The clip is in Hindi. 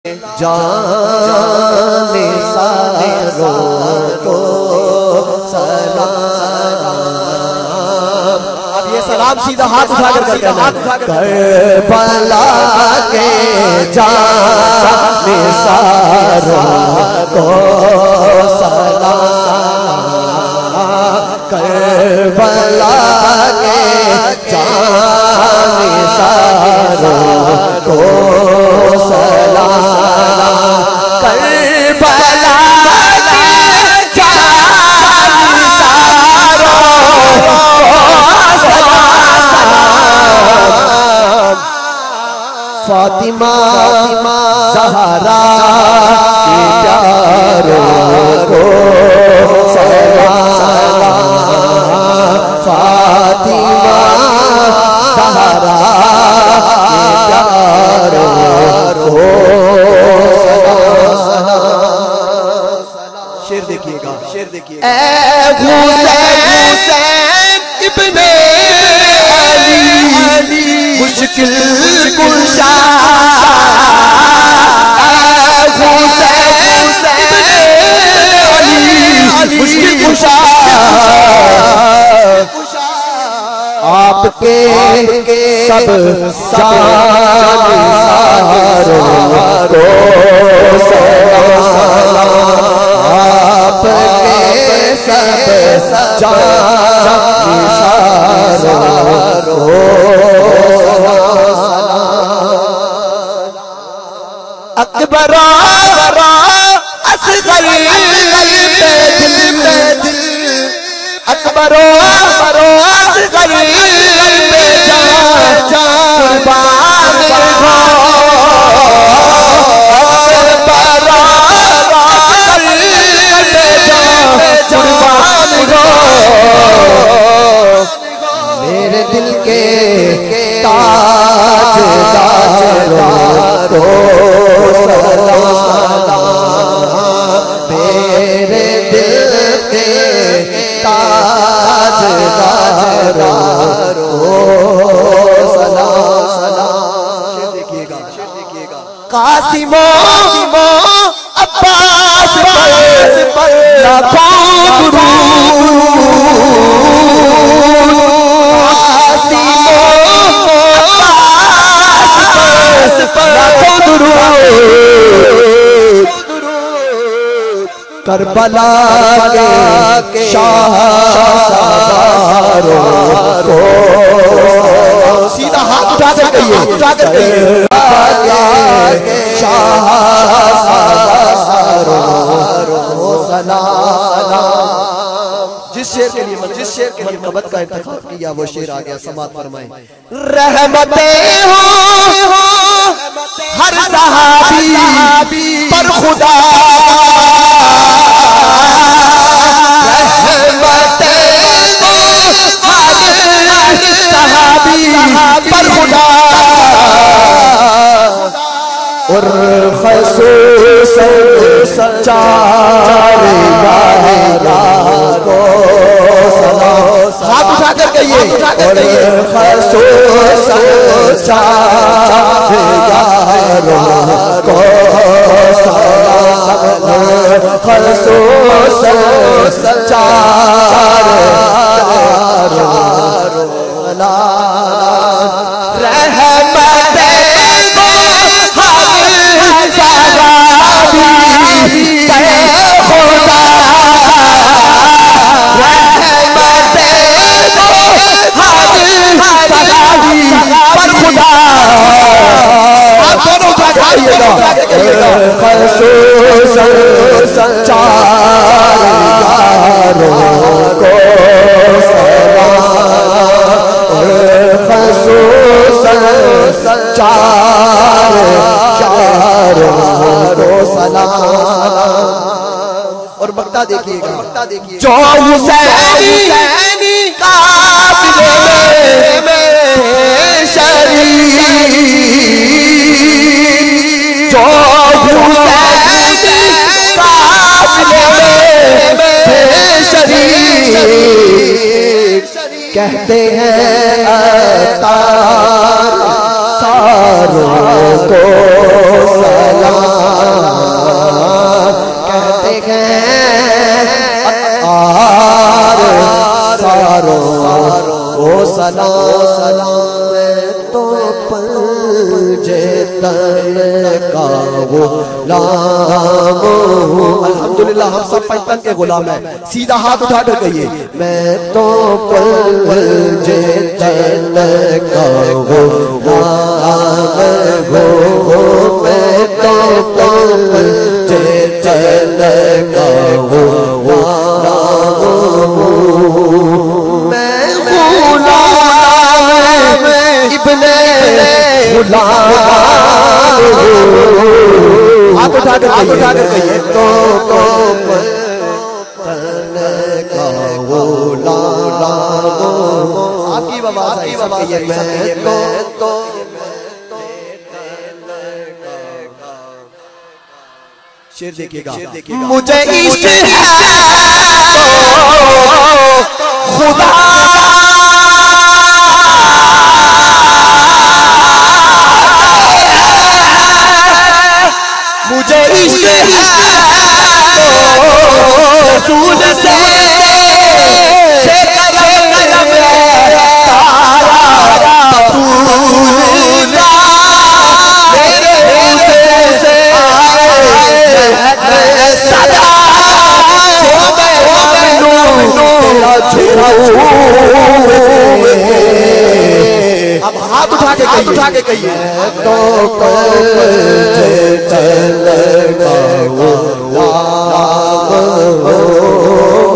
जाने सारों को सलाम। अब ये सलाम सीधा हाथ उठाकर करबला के जाने सारों को सलाम। करबला के जाने सारों को सलाम। करबला के जाने सारों को सलाम। फातिमा ज़हरा के प्यारों को सलाम। फातिमा ज़हरा के प्यारों को शेर देखिएगा, शेर देखिएगा। ऐ हुसैन इब्ने अली मुश्किल कुशा। ऐ हुसैन इब्ने अली मुश्किल कुशा। आपके सब जानसारों को सलाम। आपके सब जानसारों को सलाम। अकबरा असगर पे दिल अकबरो असगर पे जान कुर्बान हो। अकबरो असगर पे जान कुर्बान हो। मेरे दिल के ताजदारों को सलाम। मेरे दिल के ताजदारों को सलाम। देखिएगा, देखिएगा। कासिमो अब्बास पर लाखों दुरूद। कासिमो अब्बास पर लाखों दुरूद। करबला के शाहसवारों को सीधा हाथ उठाकर कहिए। करबला के शाहसवारों को सलाम। जिस शेर के लिए मनकबत का इंतखाब किया वो शेर आ गया, समात फरमाएं। रहमतें हो हर सहाबी पर खुदा। पर खुदा और खसूस चार को सलाम। हाथ उठाकर कहिए। और खसूस चार को सलाम। खसूस चार और मक्ता देखिएगा, जो हुसैनी काफिले में शरीक। जो हुसैनी काफिले में शरीक। कहते हैं अतार सारों को सलाम। का गुलाम हूँ। अल्हम्दुलिल्लाह हम सब पलटन के गुलाम हैं। सीधा हाथ उठा कर कहिए मैं तो पंजे चल का गुलाम हूँ, मैं तो पंजे चल का गुलाम हूँ, मैं गुलाम इब्ने गुलाम हूँ। हाथ उठा कर कहिए तो आपकी आवाज़ मैं तो शेर देखिएगा मुझे इश्क है तो खुदा मुझे इश्क है तो रसूल से अब हाथ उठा के कहिए तो चल